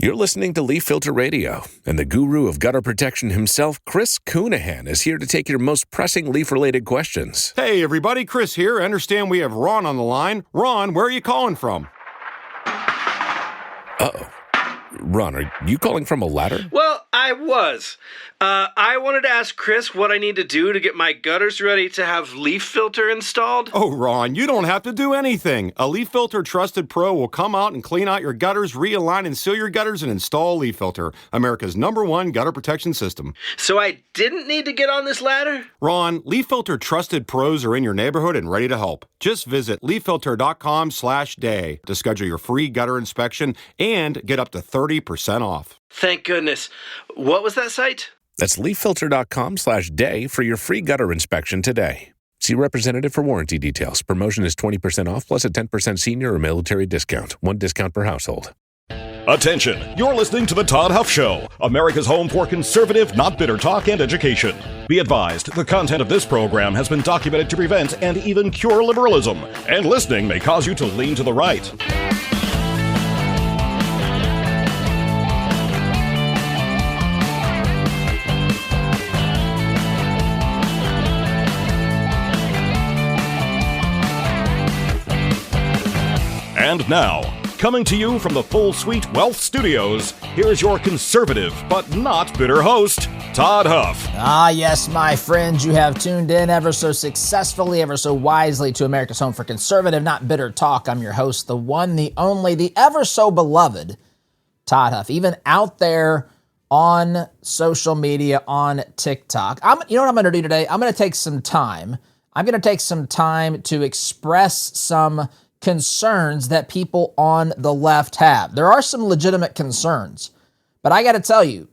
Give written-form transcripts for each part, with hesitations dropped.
You're listening to Leaf Filter Radio, and the guru of gutter protection himself, Chris Coonahan, is here to take your most pressing leaf-related questions. Hey, everybody, Chris here. I understand we have Ron on the line. Ron, where are you calling from? Uh-oh. Ron, are you calling from a ladder? Well, I was. I wanted to ask Chris what I need to do to get my gutters ready to have leaf filter installed. Oh, Ron, you don't have to do anything. A Leaf Filter Trusted Pro will come out and clean out your gutters, realign and seal your gutters, and install Leaf Filter, America's #1 gutter protection system. So I didn't need to get on this ladder? Ron, Leaf Filter Trusted Pros are in your neighborhood and ready to help. Just visit leaffilter.com/day to schedule your free gutter inspection and get up to 30% off. Thank goodness. What was that site? That's leaffilter.com/day for your free gutter inspection today. See representative for warranty details. Promotion is 20% off plus a 10% senior or military discount. One discount per household. Attention! You're listening to The Todd Huff Show, America's home for conservative, not bitter talk and education. Be advised, the content of this program has been documented to prevent and even cure liberalism, and listening may cause you to lean to the right. And now, coming to you from the Full Suite Wealth Studios, here's your conservative but not bitter host, Todd Huff. Ah, yes, my friends, you have tuned in ever so successfully, ever so wisely to America's home for conservative, not bitter talk. I'm your host, the one, the only, the ever so beloved Todd Huff, even out there on social media, on TikTok. You know what I'm going to do today? I'm going to take some time. I'm going to take some time to express some concerns that people on the left have. There are some legitimate concerns, but I got to tell you,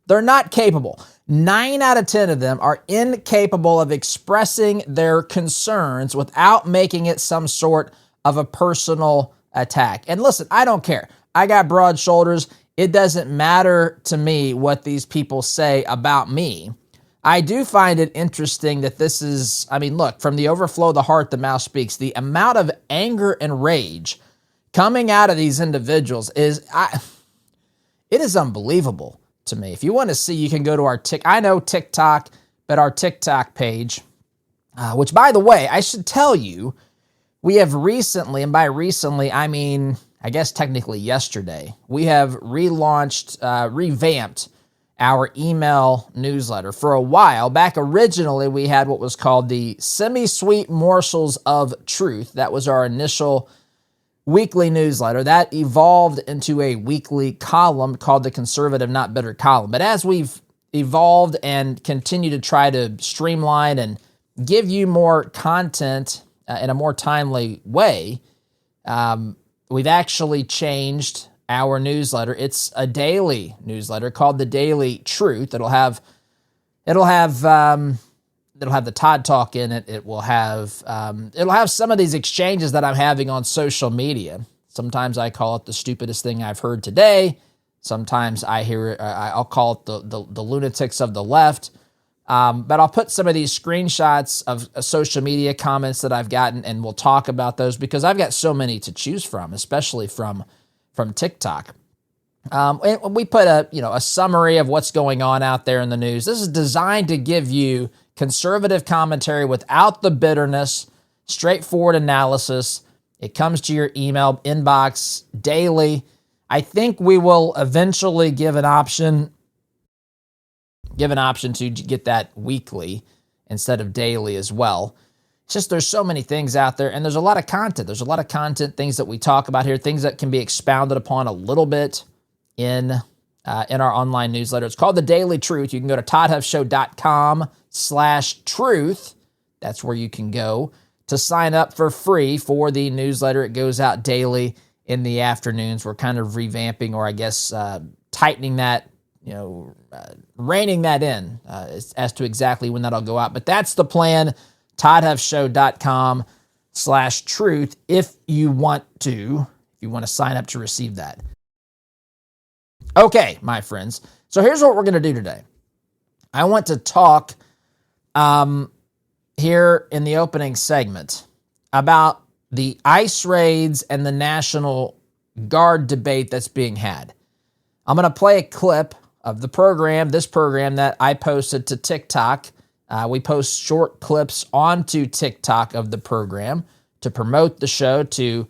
they're not capable. 9 out of 10 of them are incapable of expressing their concerns without making it some sort of a personal attack. And listen, I don't care. I got broad shoulders. It doesn't matter to me what these people say about me. I do find it interesting that this is, look, from the overflow of the heart, the mouth speaks. The amount of anger and rage coming out of these individuals it is unbelievable to me. If you want to see, you can go to our TikTok, but our TikTok page, which, by the way, I should tell you, we have recently, and by recently, I mean, I guess technically yesterday, we have revamped our email newsletter. For a while back, originally we had what was called the Semi-Sweet Morsels of Truth. That was our initial weekly newsletter. That evolved into a weekly column called the Conservative Not Bitter column. But as we've evolved and continue to try to streamline and give you more content in a more timely way, we've actually changed our newsletter. It's a daily newsletter called The Daily Truth. It'll have the Todd Talk in it. It'll have some of these exchanges that I'm having on social media. Sometimes I call it the stupidest thing I've heard today. Sometimes I'll call it the lunatics of the left. But I'll put some of these screenshots of social media comments that I've gotten, and we'll talk about those because I've got so many to choose from, especially from TikTok. And we put a summary of what's going on out there in the news. This is designed to give you conservative commentary without the bitterness, straightforward analysis. It comes to your email inbox daily. I think we will eventually give an option to get that weekly instead of daily as well. It's just there's so many things out there, and there's a lot of content. There's a lot of content, things that we talk about here, things that can be expounded upon a little bit in our online newsletter. It's called The Daily Truth. You can go to toddhuffshow.com/truth. That's where you can go to sign up for free for the newsletter. It goes out daily in the afternoons. We're kind of revamping, or I guess tightening that, reining that in as to exactly when that'll go out. But that's the plan. toddhuffshow.com/truth if you want to sign up to receive that. Okay, my friends. So here's what we're going to do today. I want to talk here in the opening segment about the ICE raids and the National guard debate that's being had. I'm going to play a clip of the program, this program that I posted to TikTok. We post short clips onto TikTok of the program to promote the show, to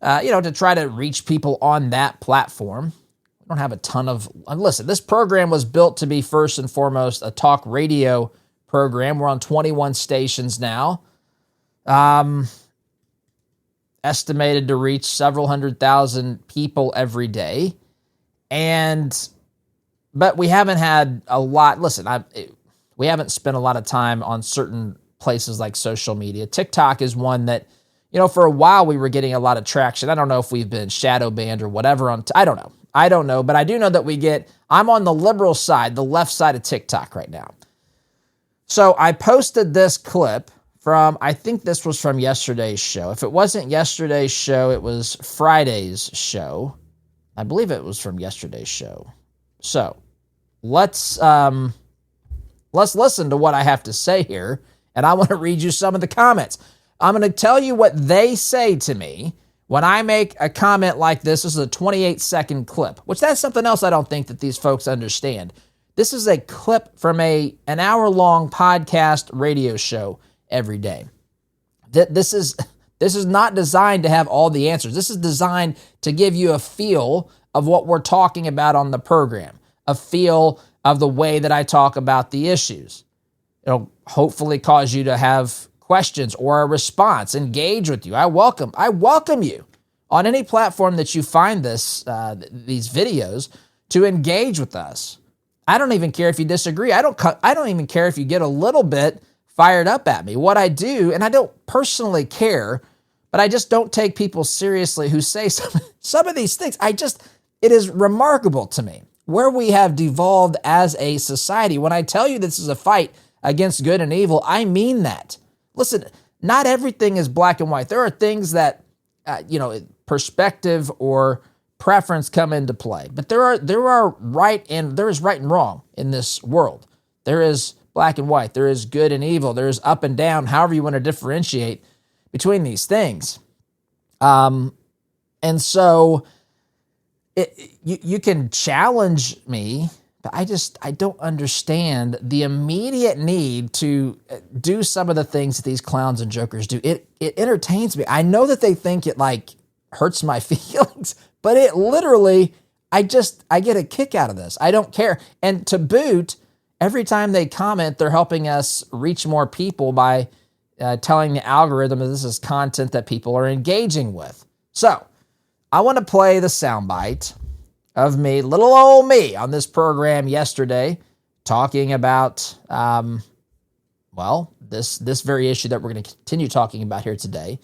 try to reach people on that platform. I don't have a ton of... Listen, this program was built to be first and foremost a talk radio program. We're on 21 stations now. Estimated to reach several 100,000 people every day. But we haven't had a lot... Listen, we haven't spent a lot of time on certain places like social media. TikTok is one that, for a while we were getting a lot of traction. I don't know if we've been shadow banned or whatever. I don't know, but I do know that I'm on the liberal side, the left side of TikTok right now. So I posted this clip from, I think this was from yesterday's show. If it wasn't yesterday's show, it was Friday's show. I believe it was from yesterday's show. So let's listen to what I have to say here, and I want to read you some of the comments. I'm going to tell you what they say to me when I make a comment like this. This is a 28-second clip, which that's something else I don't think that these folks understand. This is a clip from an hour-long podcast radio show every day. This is not designed to have all the answers. This is designed to give you a feel of what we're talking about on the program, a feel of the way that I talk about the issues. It'll hopefully cause you to have questions or a response, engage with you. I welcome you on any platform that you find these videos to engage with us. I don't even care if you disagree. I don't even care if you get a little bit fired up at me. What I do, and I don't personally care, but I just don't take people seriously who say some of these things. It is remarkable to me where we have devolved as a society. When I tell you this is a fight against good and evil, I mean that. Listen, not everything is black and white. There are things that, perspective or preference come into play. But there is right and wrong in this world. There is black and white. There is good and evil. There is up and down, however you want to differentiate between these things. And so you can challenge me, but I don't understand the immediate need to do some of the things that these clowns and jokers do. It entertains me. I know that they think it hurts my feelings, but it literally, I get a kick out of this. I don't care. And to boot, every time they comment, they're helping us reach more people by telling the algorithm that this is content that people are engaging with. So I want to play the soundbite of me, little old me, on this program yesterday, talking about, this very issue that we're going to continue talking about here today,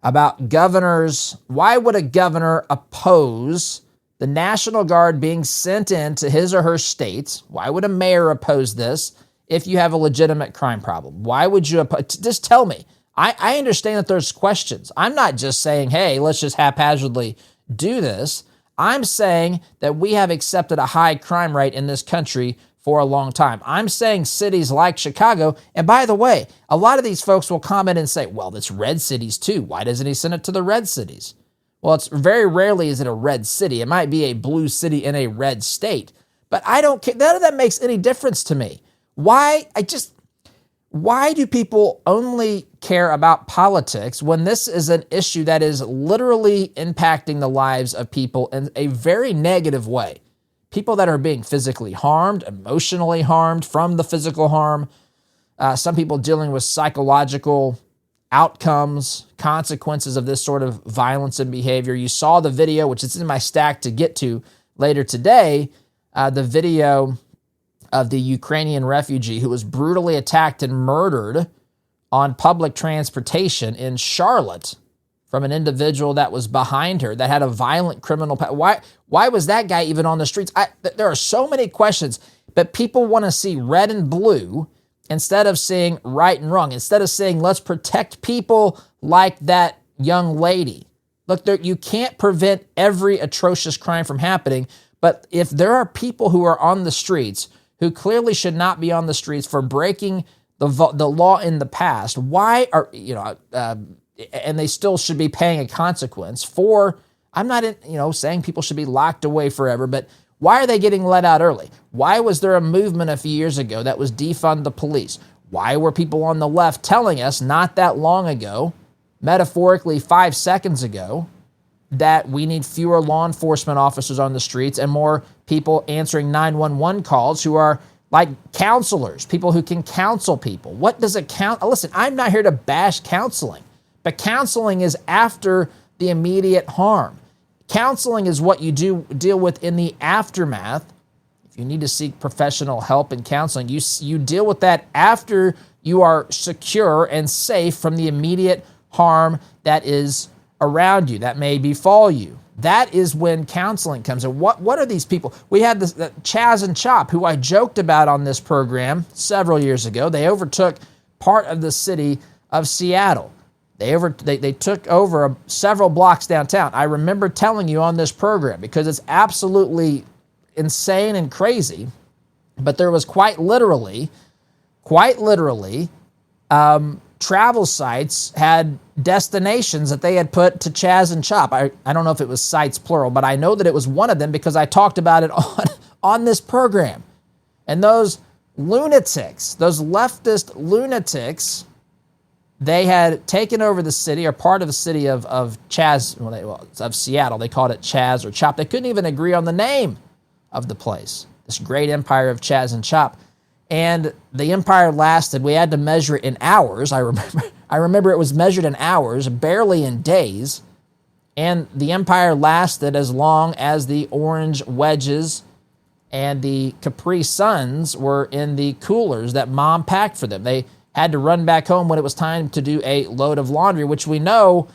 about governors. Why would a governor oppose the National Guard being sent into his or her state? Why would a mayor oppose this if you have a legitimate crime problem? Why would you just tell me? I understand that there's questions. I'm not just saying, hey, let's just haphazardly do this. I'm saying that we have accepted a high crime rate in this country for a long time. I'm saying cities like Chicago, and by the way, a lot of these folks will comment and say, well, it's red cities too. Why doesn't he send it to the red cities? Well, it's very rarely is it a red city. It might be a blue city in a red state, but I don't care. None of that makes any difference to me. Why do people only care about politics when this is an issue that is literally impacting the lives of people in a very negative way? People that are being physically harmed, emotionally harmed from the physical harm, some people dealing with psychological outcomes, consequences of this sort of violence and behavior. You saw the video, which is in my stack to get to later today, the video of the Ukrainian refugee who was brutally attacked and murdered on public transportation in Charlotte from an individual that was behind her that had a violent criminal past. Why was that guy even on the streets? There are so many questions, but people want to see red and blue instead of seeing right and wrong, instead of saying, let's protect people like that young lady. Look, you can't prevent every atrocious crime from happening, but if there are people who are on the streets who clearly should not be on the streets for breaking the law in the past, why are, and they still should be paying a consequence for I'm not saying people should be locked away forever, but why are they getting let out early? Why was there a movement a few years ago that was defund the police? Why were people on the left telling us not that long ago, metaphorically 5 seconds ago, that we need fewer law enforcement officers on the streets and more people answering 911 calls who are like counselors, people who can counsel people? What does listen, I'm not here to bash counseling, but counseling is after the immediate harm. Counseling is what you deal with in the aftermath. If you need to seek professional help in counseling, you deal with that after you are secure and safe from the immediate harm that is around you, that may befall you. That is when counseling comes in. What are these people? We had the CHAZ and CHOP, who I joked about on this program several years ago. They overtook part of the city of Seattle. They took over several blocks downtown. I remember telling you on this program, because it's absolutely insane and crazy, but there was quite literally, travel sites had destinations that they had put to CHAZ and CHOP. I don't know if it was sites plural, but I know that it was one of them because I talked about it on this program. And those lunatics, those leftist lunatics, they had taken over the city, or part of the city of CHAZ, of Seattle. They called it CHAZ or CHOP. They couldn't even agree on the name of the place, this great empire of CHAZ and CHOP. And the empire lasted, we had to measure it in hours. I remember it was measured in hours, barely in days. And the empire lasted as long as the orange wedges and the Capri Suns were in the coolers that mom packed for them. They had to run back home when it was time to do a load of laundry, which we know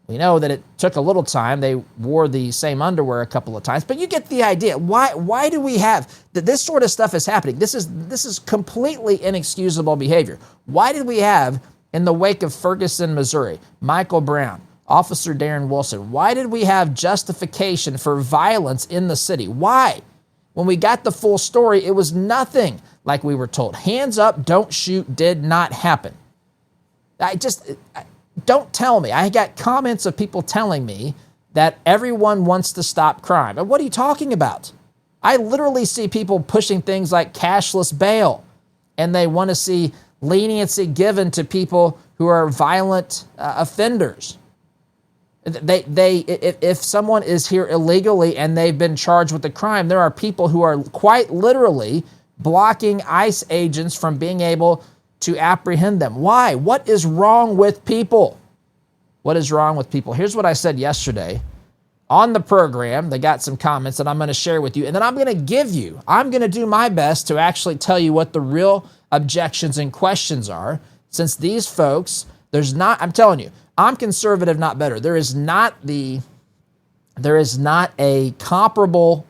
that it took a little time. They wore the same underwear a couple of times, but you get the idea. Why do we have that? This sort of stuff is happening. This is completely inexcusable behavior. Why did we have, in the wake of Ferguson, Missouri, Michael Brown, Officer Darren Wilson, why did we have justification for violence in the city? Why? When we got the full story, it was nothing like we were told. Hands up, don't shoot, did not happen. Don't tell me. I got comments of people telling me that everyone wants to stop crime. And what are you talking about? I literally see people pushing things like cashless bail, and they want to see leniency given to people who are violent offenders. If someone is here illegally and they've been charged with a crime, there are people who are quite literally blocking ICE agents from being able to apprehend them. Why? What is wrong with people? What is wrong with people? Here's what I said yesterday on the program. They got some comments that I'm going to share with you, and then I'm going to do my best to actually tell you what the real objections and questions are, since these folks, I'm telling you, I'm conservative, not better. There is not a comparable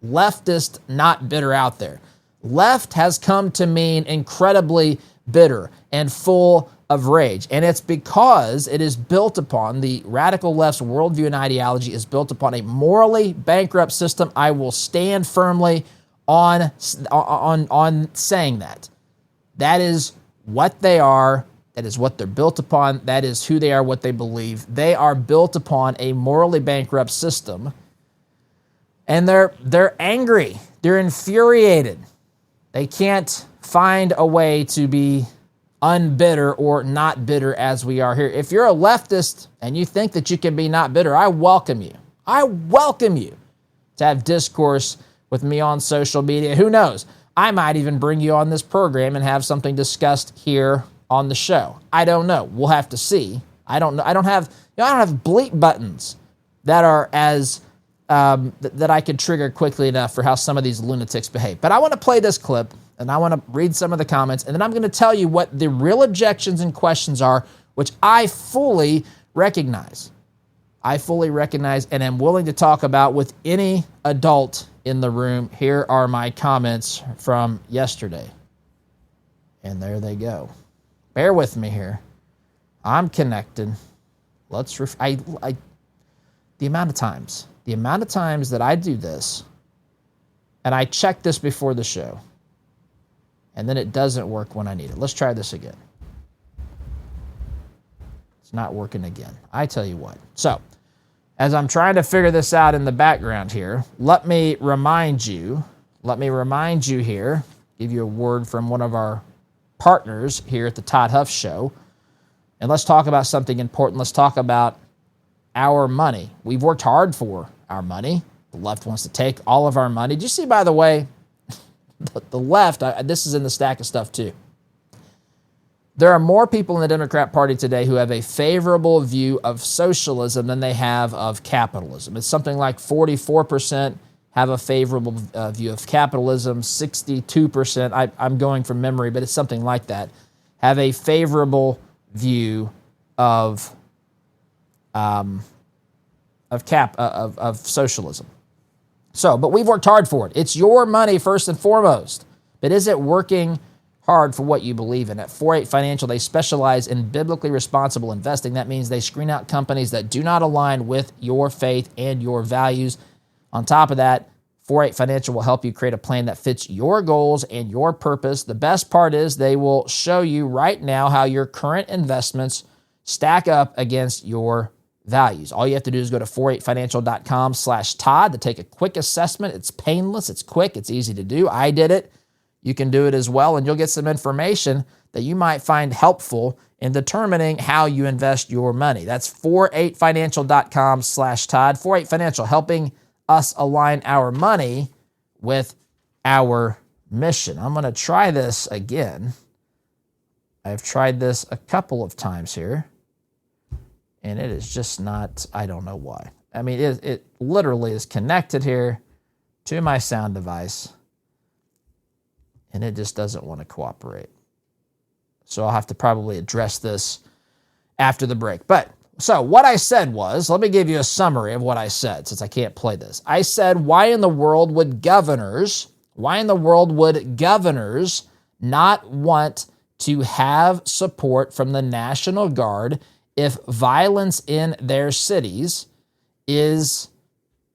leftist not bitter out there. Left has come to mean incredibly bitter and full of rage. And it's because it is built upon, the radical left's worldview and ideology is built upon a morally bankrupt system. I will stand firmly on saying that. That is what they are. That is what they're built upon. That is who they are, what they believe. They are built upon a morally bankrupt system. And they're angry. They're infuriated. They can't find a way to be unbitter or not bitter as we are here. If you're a leftist and you think that you can be not bitter, I welcome you. I welcome you to have discourse with me on social media. Who knows? I might even bring you on this program and have something discussed here on the show. I don't know. We'll have to see. I don't know. I don't have bleep buttons that are as that I could trigger quickly enough for how some of these lunatics behave. But I want to play this clip, and I want to read some of the comments, and then I'm going to tell you what the real objections and questions are, which I fully recognize. I fully recognize and am willing to talk about with any adult in the room. Here are my comments from yesterday. And there they go. Bear with me here. I'm connected. The amount of times that I do this, and I check this before the show, and then it doesn't work when I need it. Let's try this again. It's not working again. I tell you what. So, As I'm trying to figure this out in the background here, let me remind you here, give you a word from one of our partners here at the Todd Huff Show, and let's talk about something important. Let's talk about our money. We've worked hard for our money. The left wants to take all of our money. Did you see, by the way, the left, this is in the stack of stuff too. There are more people in the Democrat Party today who have a favorable view of socialism than they have of capitalism. It's something like 44% have a favorable view of capitalism, 62%, I'm going from memory, but it's something like that, have a favorable view of socialism. So, but we've worked hard for it. It's your money first and foremost. But is it working hard for what you believe in? At 48 Financial, they specialize in biblically responsible investing. That means they screen out companies that do not align with your faith and your values. On top of that, 48 Financial will help you create a plan that fits your goals and your purpose. The best part is they will show you right now how your current investments stack up against your values. All you have to do is go to 48financial.com/Todd to take a quick assessment. It's painless, it's quick, it's easy to do. I did it. You can do it as well, and you'll get some information that you might find helpful in determining how you invest your money. That's 48financial.com/Todd. 48 Financial, helping us align our money with our mission. I'm going to try this again. I've tried this a couple of times here, and it is just not, I don't know why. I mean, it literally is connected here to my sound device, and it just doesn't want to cooperate. So I'll have to probably address this after the break. But, so what I said was, let me give you a summary of what I said, since I can't play this. I said, why in the world would governors not want to have support from the National Guard if violence in their cities is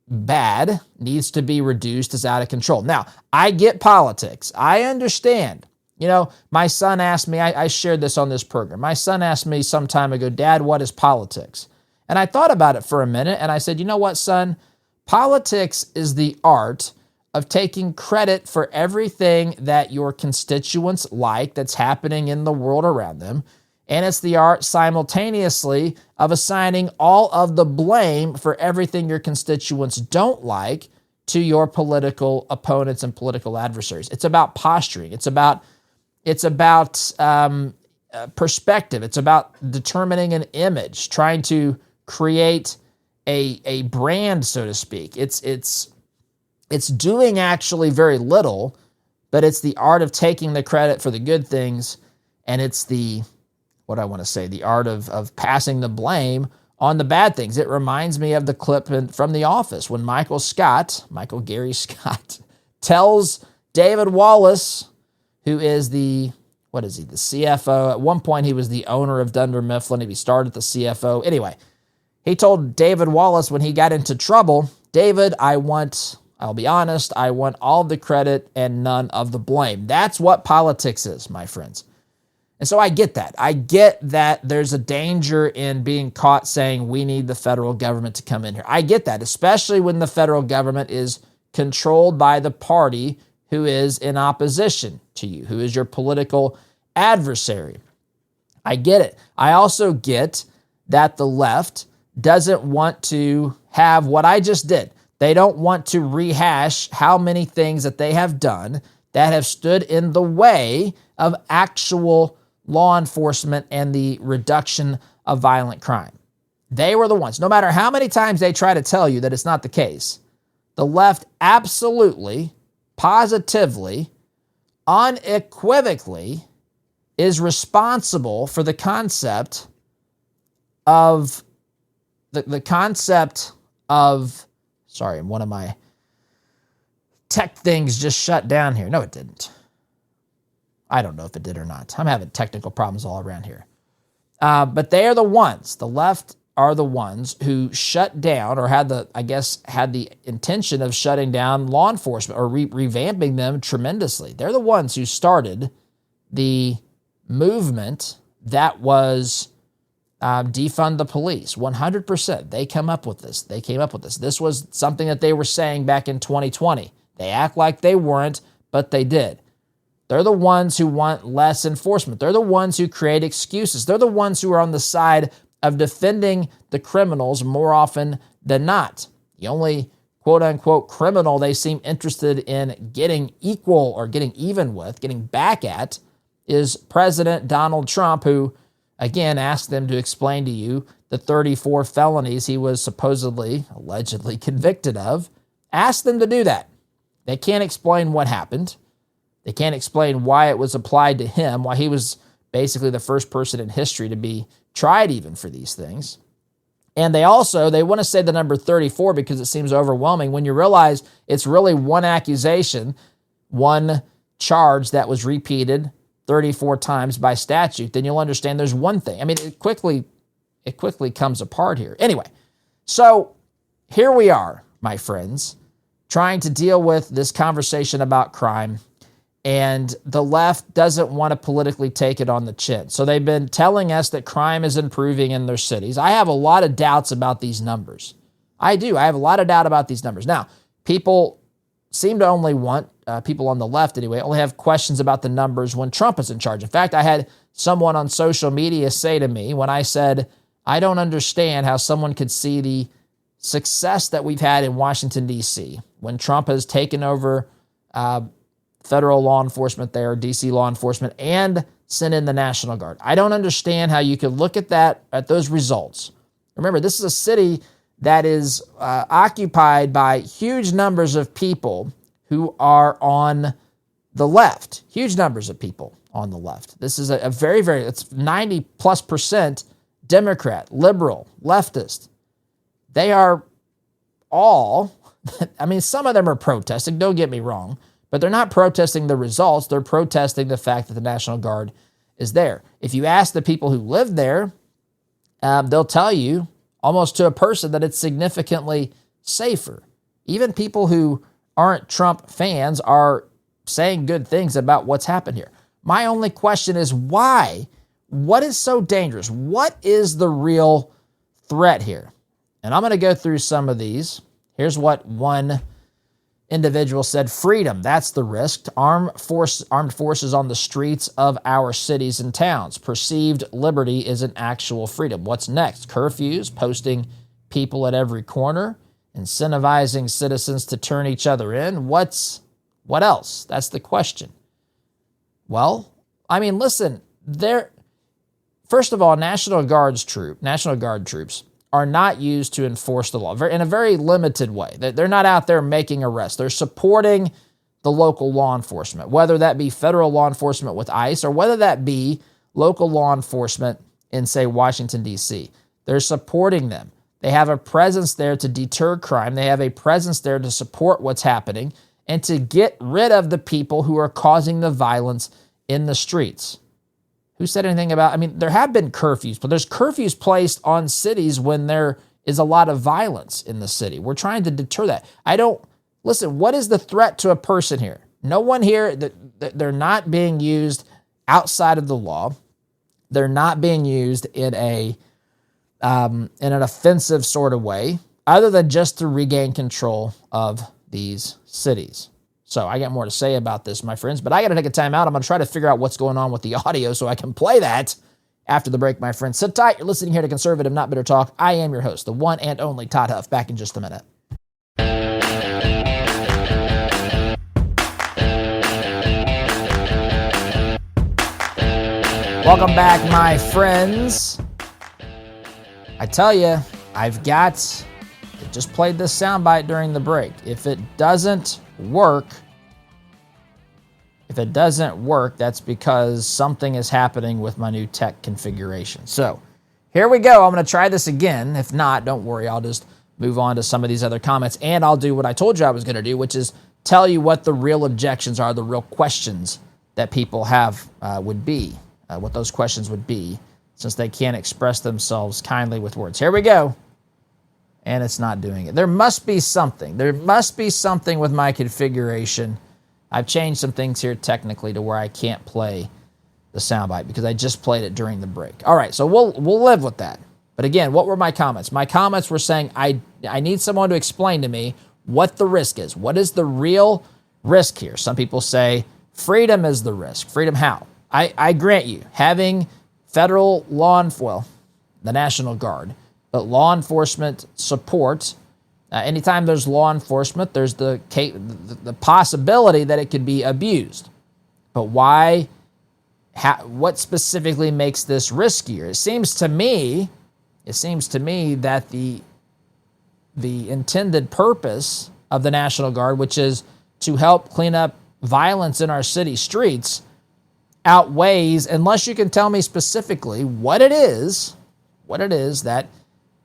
bad, needs to be reduced, is out of control? Now, I get politics. I understand. You know, my son asked me, I shared this on this program. My son asked me some time ago, Dad, what is politics? And I thought about it for a minute, and I said, you know what, son? Politics is the art of taking credit for everything that your constituents like that's happening in the world around them. And it's the art simultaneously of assigning all of the blame for everything your constituents don't like to your political opponents and political adversaries. It's about posturing. It's about perspective. It's about determining an image, trying to create a brand, so to speak. It's doing actually very little, but it's the art of taking the credit for the good things, and it's the art of passing the blame on the bad things. It reminds me of the clip from The Office when Michael Gary Scott, tells David Wallace, who is the CFO. At one point, he was the owner of Dunder Mifflin. He started the CFO. Anyway, he told David Wallace when he got into trouble, David, I'll be honest, I want all the credit and none of the blame. That's what politics is, my friends. And so I get that. I get that there's a danger in being caught saying we need the federal government to come in here. I get that, especially when the federal government is controlled by the party who is in opposition to you, who is your political adversary. I get it. I also get that the left doesn't want to have what I just did. They don't want to rehash how many things that they have done that have stood in the way of actual law enforcement and the reduction of violent crime. They were the ones. No matter how many times they try to tell you that it's not the case, the left absolutely, positively, unequivocally is responsible for the concept of sorry, one of my tech things just shut down here. No, it didn't. I don't know if it did or not. I'm having technical problems all around here. But they are the ones, the left are the ones who shut down or had the intention of shutting down law enforcement or revamping them tremendously. They're the ones who started the movement that was defund the police. 100%. They came up with this. This was something that they were saying back in 2020. They act like they weren't, but they did. They're the ones who want less enforcement. They're the ones who create excuses. They're the ones who are on the side of defending the criminals more often than not. The only quote-unquote criminal they seem interested in getting equal or getting even with, getting back at, is President Donald Trump, who, again, asked them to explain to you the 34 felonies he was allegedly convicted of. Asked them to do that. They can't explain what happened. They can't explain why it was applied to him, why he was basically the first person in history to be tried even for these things. And they want to say the number 34 because it seems overwhelming when you realize it's really one accusation, one charge that was repeated 34 times by statute. Then you'll understand there's one thing. I mean, it quickly comes apart here. Anyway, so here we are, my friends, trying to deal with this conversation about crime. And the left doesn't want to politically take it on the chin. So they've been telling us that crime is improving in their cities. I have a lot of doubts about these numbers. I do. I have a lot of doubt about these numbers. Now, people seem to only want, people on the left anyway, only have questions about the numbers when Trump is in charge. In fact, I had someone on social media say to me when I said, I don't understand how someone could see the success that we've had in Washington, D.C. when Trump has taken over federal law enforcement there, D.C. law enforcement, and sent in the National Guard. I don't understand how you could look at those results. Remember, this is a city that is occupied by huge numbers of people who are on the left. Huge numbers of people on the left. This is a very, very, it's 90+% Democrat, liberal, leftist. They are all, I mean, some of them are protesting, don't get me wrong, but they're not protesting the results. They're protesting the fact that the National Guard is there. If you ask the people who live there, they'll tell you almost to a person that it's significantly safer. Even people who aren't Trump fans are saying good things about what's happened here. My only question is why? What is so dangerous? What is the real threat here? And I'm going to go through some of these. Here's what one individual said: freedom, that's the risk. Armed forces on the streets of our cities and towns. Perceived liberty isn't actual freedom. What's next? Curfews, posting people at every corner, incentivizing citizens to turn each other in. What else? That's the question. Well, I mean, listen, first of all, National Guard troops are not used to enforce the law in a very limited way. They're not out there making arrests. They're supporting the local law enforcement, whether that be federal law enforcement with ICE or whether that be local law enforcement in, say, Washington, D.C. They're supporting them. They have a presence there to deter crime. They have a presence there to support what's happening and to get rid of the people who are causing the violence in the streets. Who said anything about, I mean, there have been curfews, but there's curfews placed on cities when there is a lot of violence in the city. We're trying to deter that. Listen, what is the threat to a person here? No one here, they're not being used outside of the law. They're not being used in an offensive sort of way, other than just to regain control of these cities. So I got more to say about this, my friends, but I got to take a time out. I'm going to try to figure out what's going on with the audio so I can play that after the break, my friends. Sit tight. You're listening here to Conservative Not Bitter Talk. I am your host, the one and only Todd Huff. Back in just a minute. Welcome back, my friends. I tell you, just played this soundbite during the break. If it doesn't work, that's because something is happening with my new tech configuration. So here we go. I'm going to try this again. If not, don't worry. I'll just move on to some of these other comments, and I'll do what I told you I was going to do, which is tell you what the real objections are, the real questions that people have would be, what those questions would be, since they can't express themselves kindly with words. Here we go. And it's not doing it. There must be something. There must be something with my configuration. I've changed some things here technically to where I can't play the soundbite because I just played it during the break. All right, so we'll live with that. But again, what were my comments? My comments were saying I need someone to explain to me what the risk is. What is the real risk here? Some people say freedom is the risk. Freedom how? I grant you, having federal the National Guard, but law enforcement support. Anytime there's law enforcement, there's the possibility that it could be abused. But why? What specifically makes this riskier? It seems to me that the intended purpose of the National Guard, which is to help clean up violence in our city streets, outweighs, unless you can tell me specifically what it is that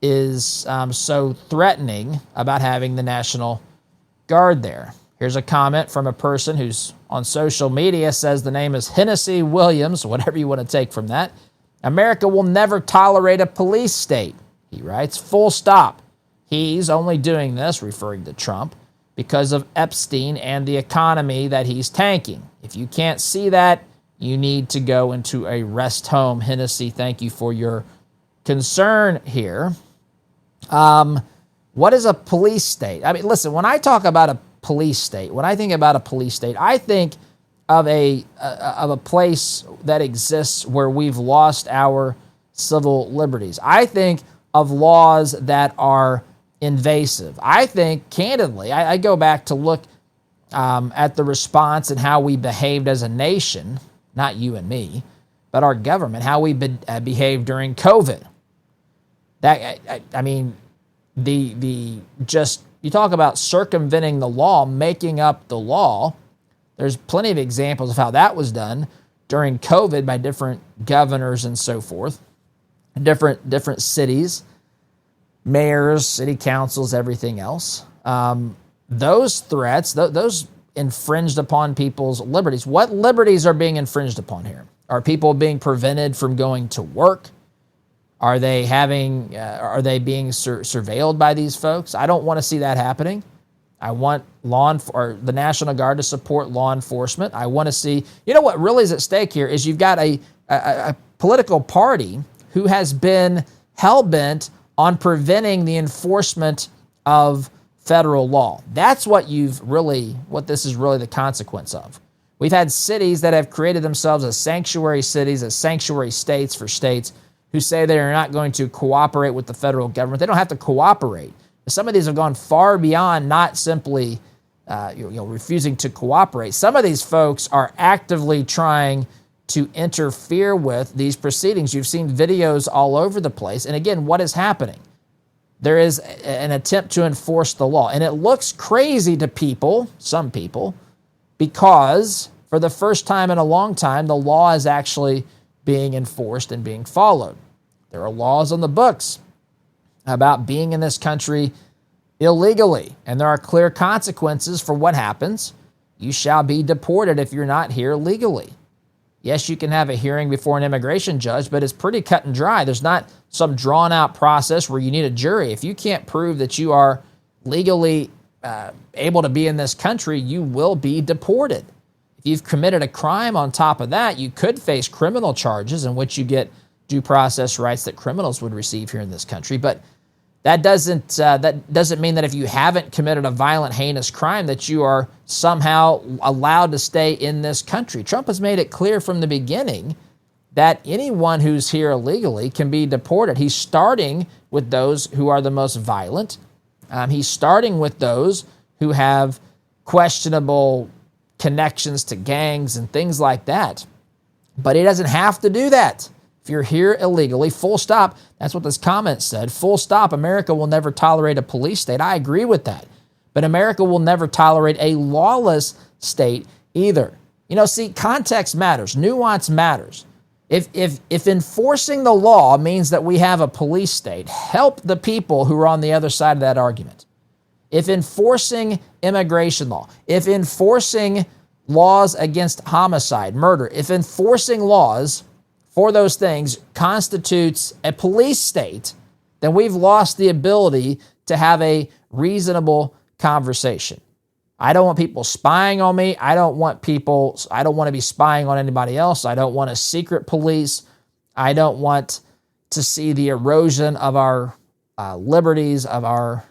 is so threatening about having the National Guard there. Here's a comment from a person who's on social media, says the name is Hennessy Williams, whatever you want to take from that. America will never tolerate a police state, he writes, full stop. He's only doing this, referring to Trump, because of Epstein and the economy that he's tanking. If you can't see that, you need to go into a rest home. Hennessy, thank you for your concern here. What is a police state? I mean, listen, when I talk about a police state, when I think about a police state, I think of a place that exists where we've lost our civil liberties. I think of laws that are invasive. I think, candidly, I go back to look at the response and how we behaved as a nation, not you and me, but our government, how we behaved during COVID. You talk about circumventing the law, making up the law. There's plenty of examples of how that was done during COVID by different governors and so forth, different cities, mayors, city councils, everything else. Those threats, those infringed upon people's liberties. What liberties are being infringed upon here? Are people being prevented from going to work? Are they being surveilled by these folks? I don't want to see that happening. I want the National Guard to support law enforcement. I want to see, what really is at stake here is you've got a political party who has been hell-bent on preventing the enforcement of federal law. That's what this is really the consequence of. We've had cities that have created themselves as sanctuary cities, as sanctuary states for states who say they are not going to cooperate with the federal government. They don't have to cooperate. Some of these have gone far beyond not simply refusing to cooperate. Some of these folks are actively trying to interfere with these proceedings. You've seen videos all over the place. And again, what is happening? There is an attempt to enforce the law. And it looks crazy to some people, because for the first time in a long time, the law is actually being enforced and being followed. There are laws on the books about being in this country illegally, and there are clear consequences for what happens. You shall be deported if you're not here legally. Yes, you can have a hearing before an immigration judge, but it's pretty cut and dry. There's not some drawn-out process where you need a jury. If you can't prove that you are legally able to be in this country, you will be deported. If you've committed a crime on top of that, you could face criminal charges in which you get due process rights that criminals would receive here in this country. But that doesn't mean that if you haven't committed a violent, heinous crime that you are somehow allowed to stay in this country. Trump has made it clear from the beginning that anyone who's here illegally can be deported. He's starting with those who are the most violent. He's starting with those who have questionable connections to gangs and things like that. But he doesn't have to do that. If you're here illegally, full stop. That's what this comment said. Full stop. America will never tolerate a police state. I agree with that. But America will never tolerate a lawless state either. See, context matters. Nuance matters. If enforcing the law means that we have a police state, help the people who are on the other side of that argument. If enforcing immigration law, if enforcing laws against homicide, murder, if enforcing laws for those things constitutes a police state, then we've lost the ability to have a reasonable conversation. I don't want people spying on me. I don't want to be spying on anybody else. I don't want a secret police. I don't want to see the erosion of our liberties, of our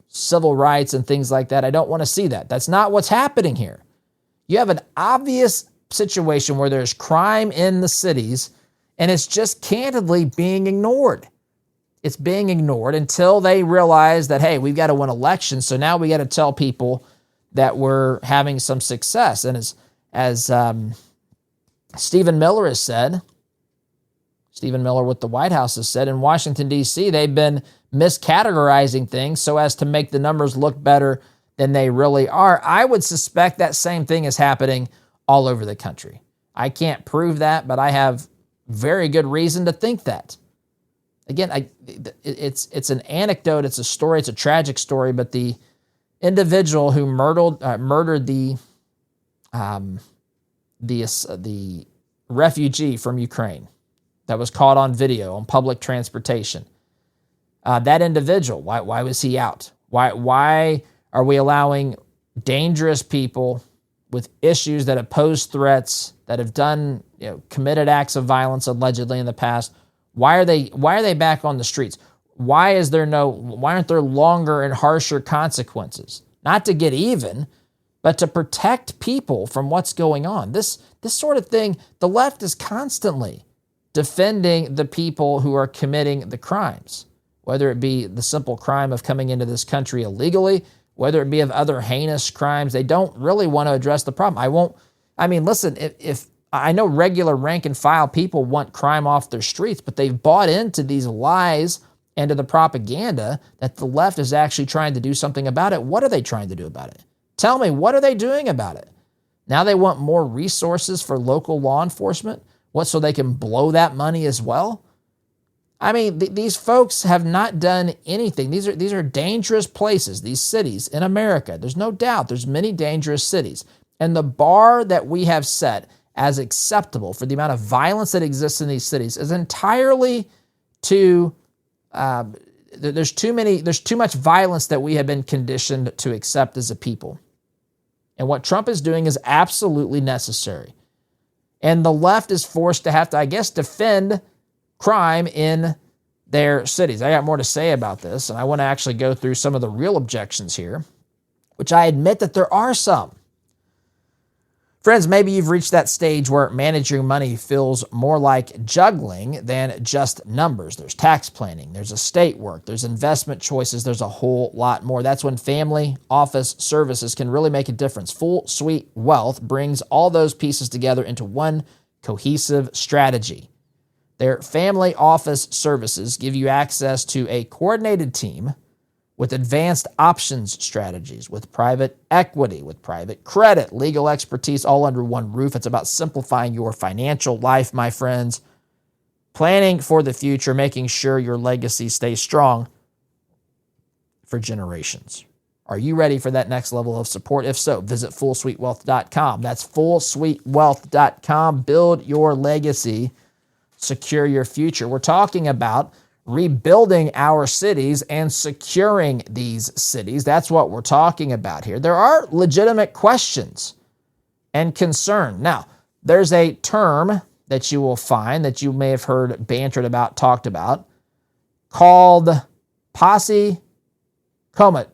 civil rights and things like that. I don't want to see that. That's not what's happening here. You have an obvious situation where there's crime in the cities, and it's just candidly being ignored. It's being ignored until they realize that, hey, we've got to win elections, so now we got to tell people that we're having some success. And as Stephen Miller has said, Stephen Miller with the White House has said, in Washington, D.C., they've been miscategorizing things so as to make the numbers look better than they really are. I would suspect that same thing is happening all over the country. I can't prove that, but I have very good reason to think that. Again, it's an anecdote, it's a story, it's a tragic story, but the individual who murdered the refugee from Ukraine that was caught on video on public transportation, that individual, why was he out? Why are we allowing dangerous people with issues that have posed threats, that have done, committed acts of violence allegedly in the past? Why are they back on the streets? Why aren't there longer and harsher consequences? Not to get even, but to protect people from what's going on. This sort of thing, the left is constantly defending the people who are committing the crimes, whether it be the simple crime of coming into this country illegally, whether it be of other heinous crimes. They don't really want to address the problem. Listen, if I know regular rank and file people want crime off their streets, but they've bought into these lies and to the propaganda that the left is actually trying to do something about it. What are they trying to do about it? Tell me, what are they doing about it? Now they want more resources for local law enforcement? What, so they can blow that money as well? These folks have not done anything. These are dangerous places, these cities in America. There's no doubt there's many dangerous cities. And the bar that we have set as acceptable for the amount of violence that exists in these cities is entirely there's too much violence that we have been conditioned to accept as a people. And what Trump is doing is absolutely necessary. And the left is forced to have to, I guess, defend crime in their cities. I got more to say about this, and I want to actually go through some of the real objections here, which I admit that there are some. Friends, maybe you've reached that stage where managing money feels more like juggling than just numbers. There's tax planning, there's estate work, there's investment choices, there's a whole lot more. That's when family office services can really make a difference. Full Suite Wealth brings all those pieces together into one cohesive strategy. Their family office services give you access to a coordinated team with advanced options strategies, with private equity, with private credit, legal expertise, all under one roof. It's about simplifying your financial life, my friends, planning for the future, making sure your legacy stays strong for generations. Are you ready for that next level of support? If so, visit FullSuiteWealth.com. That's FullSuiteWealth.com. Build your legacy, secure your future. We're talking about rebuilding our cities and securing these cities. That's what we're talking about here. There are legitimate questions and concern. Now, there's a term that you will find that you may have heard bantered about, talked about, called Posse Comitatus.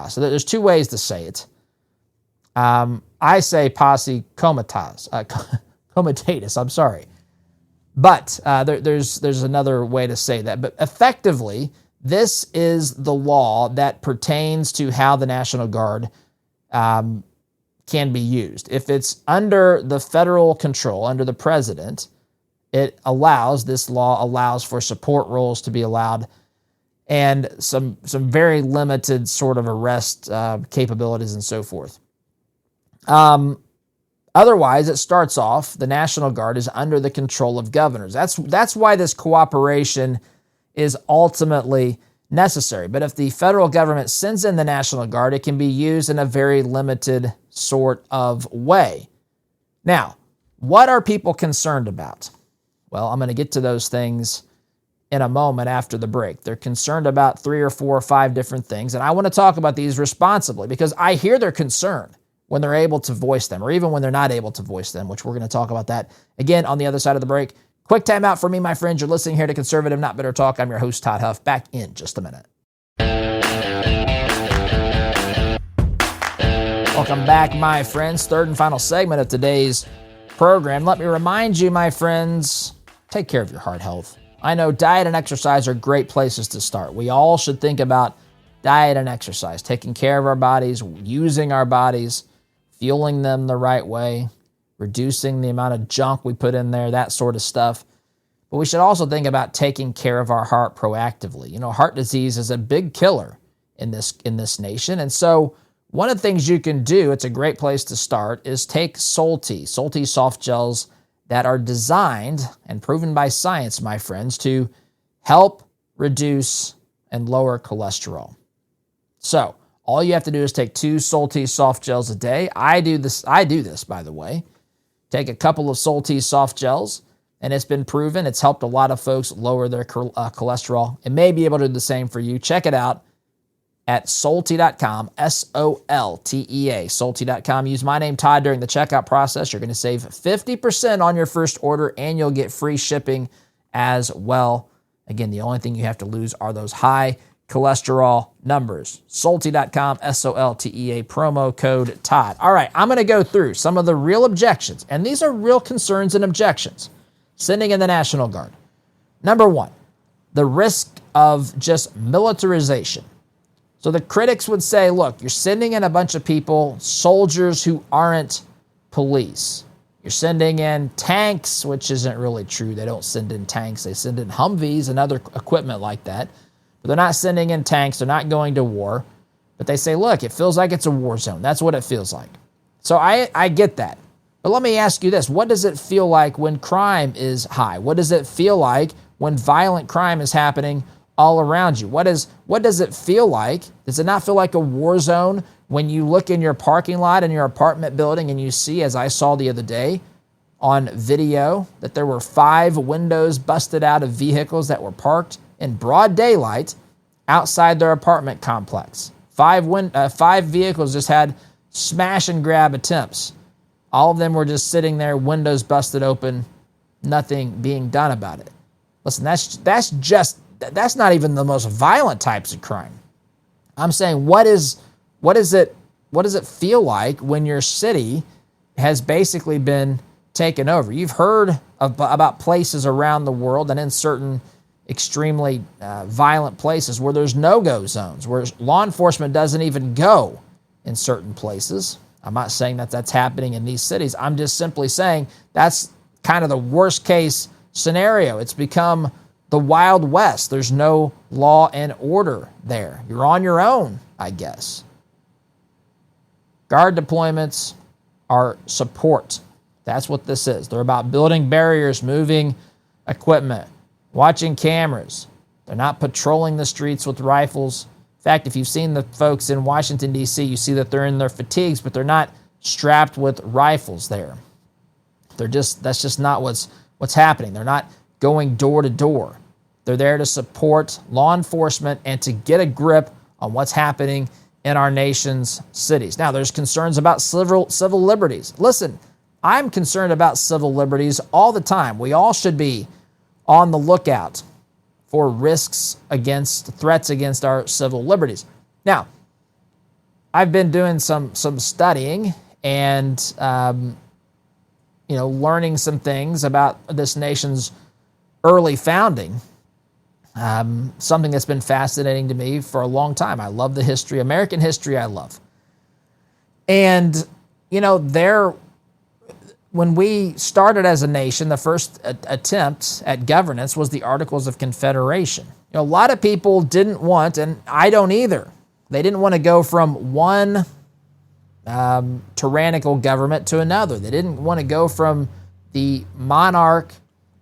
So there's two ways to say it. I say Posse Comitatus, I'm sorry. But there's another way to say that. But effectively, this is the law that pertains to how the National Guard can be used. If it's under the federal control, under the president, this law allows for support roles to be allowed and some very limited sort of arrest capabilities and so forth. Otherwise, it starts off, the National Guard is under the control of governors. That's why this cooperation is ultimately necessary. But if the federal government sends in the National Guard, it can be used in a very limited sort of way. Now, what are people concerned about? Well, I'm going to get to those things in a moment after the break. They're concerned about 3 or 4 or 5 different things, and I want to talk about these responsibly because I hear their concern when they're able to voice them, or even when they're not able to voice them, which we're going to talk about that again on the other side of the break. Quick time out for me, my friends. You're listening here to Conservative Not Bitter Talk. I'm your host, Todd Huff. Back in just a minute. Welcome back, my friends. Third and final segment of today's program. Let me remind you, my friends, take care of your heart health. I know diet and exercise are great places to start. We all should think about diet and exercise, taking care of our bodies, using our bodies, fueling them the right way, reducing the amount of junk we put in there, that sort of stuff. But we should also think about taking care of our heart proactively. You know, heart disease is a big killer in this nation. And so one of the things you can do, it's a great place to start, is take Sol-T soft gels that are designed and proven by science, my friends, to help reduce and lower cholesterol. So all you have to do is take 2 Sol-T soft gels a day. I do this, by the way. Take a couple of Sol-T soft gels, and it's been proven. It's helped a lot of folks lower their cholesterol. It may be able to do the same for you. Check it out at Soltea.com, Soltea, Soltea.com. Use my name, Todd, during the checkout process. You're going to save 50% on your first order, and you'll get free shipping as well. Again, the only thing you have to lose are those high cholesterol numbers. Soltea.com, Soltea, promo code Todd. All right, I'm going to go through some of the real objections, and these are real concerns and objections. Sending in the National Guard. Number 1, the risk of just militarization. So the critics would say, look, you're sending in a bunch of people, soldiers who aren't police. You're sending in tanks, which isn't really true. They don't send in tanks. They send in Humvees and other equipment like that. But they're not sending in tanks. They're not going to war. But they say, look, it feels like it's a war zone. That's what it feels like. So I get that. But let me ask you this. What does it feel like when crime is high? What does it feel like when violent crime is happening all around you? What does it feel like? Does it not feel like a war zone when you look in your parking lot in your apartment building and you see, as I saw the other day on video, that there were 5 windows busted out of vehicles that were parked in broad daylight outside their apartment complex. 5 vehicles just had smash and grab attempts. All of them were just sitting there, windows busted open, nothing being done about it. Listen, that's not even the most violent types of crime. I'm saying, what does it feel like when your city has basically been taken over? You've heard about places around the world and in certain extremely violent places where there's no-go zones, where law enforcement doesn't even go in certain places. I'm not saying that that's happening in these cities. I'm just simply saying that's kind of the worst case scenario. It's become the Wild West. There's no law and order there. You're on your own, I guess. Guard deployments are support. That's what this is. They're about building barriers, moving equipment, watching cameras. They're not patrolling the streets with rifles. In fact, if you've seen the folks in Washington, D.C., you see that they're in their fatigues, but they're not strapped with rifles there. That's just not what's happening. They're not going door to door. They're there to support law enforcement and to get a grip on what's happening in our nation's cities. Now, there's concerns about civil liberties. Listen, I'm concerned about civil liberties all the time. We all should be on the lookout for threats against our civil liberties. Now, I've been doing some studying and learning some things about this nation's early founding. Something that's been fascinating to me for a long time. I love the history, American history I love. And, when we started as a nation, the first attempt at governance was the Articles of Confederation. A lot of people didn't want, and I don't either, they didn't want to go from one tyrannical government to another. They didn't want to go from the monarch,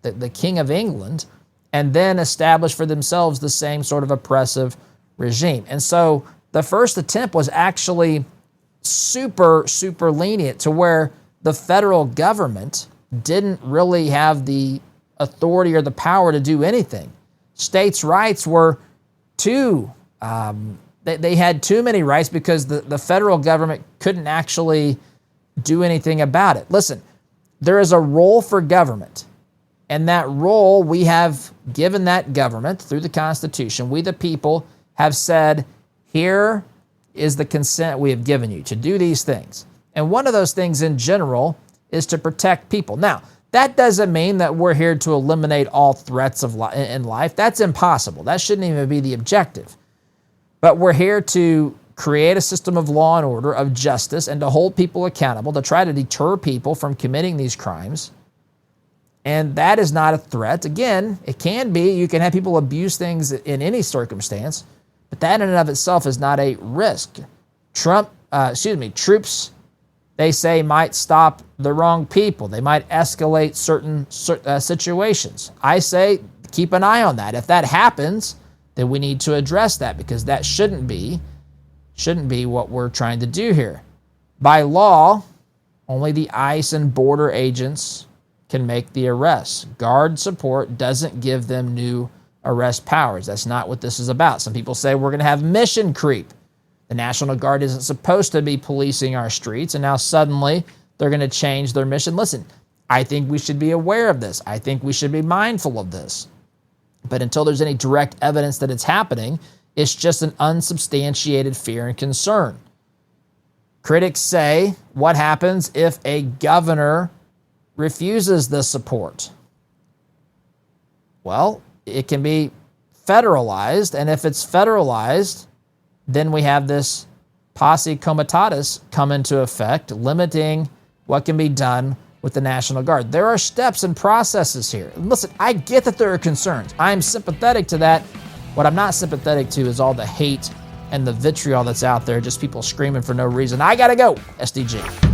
the King of England, and then establish for themselves the same sort of oppressive regime. And so the first attempt was actually super, super lenient to where the federal government didn't really have the authority or the power to do anything. States' rights were they had too many rights because the federal government couldn't actually do anything about it. Listen, there is a role for government, and that role we have given that government through the Constitution. We, the people, have said, here is the consent we have given you to do these things. And one of those things in general is to protect people. Now, that doesn't mean that we're here to eliminate all threats in life. That's impossible. That shouldn't even be the objective. But we're here to create a system of law and order, of justice, and to hold people accountable, to try to deter people from committing these crimes. And that is not a threat. Again, it can be. You can have people abuse things in any circumstance, but that in and of itself is not a risk. Troops, they say, might stop the wrong people. They might escalate certain situations. I say, keep an eye on that. If that happens, then we need to address that, because that shouldn't be what we're trying to do here. By law, only the ICE and border agents can make the arrests. Guard support doesn't give them new arrest powers. That's not what this is about. Some people say we're going to have mission creep. The National Guard isn't supposed to be policing our streets, and now suddenly they're going to change their mission. Listen, I think we should be aware of this. I think we should be mindful of this. But until there's any direct evidence that it's happening, it's just an unsubstantiated fear and concern. Critics say, what happens if a governor refuses the support? Well, it can be federalized, and if it's federalized, then we have this Posse Comitatus come into effect, limiting what can be done with the National Guard. There are steps and processes here. And listen, I get that there are concerns. I'm sympathetic to that. What I'm not sympathetic to is all the hate and the vitriol that's out there, just people screaming for no reason. I gotta go, SDG.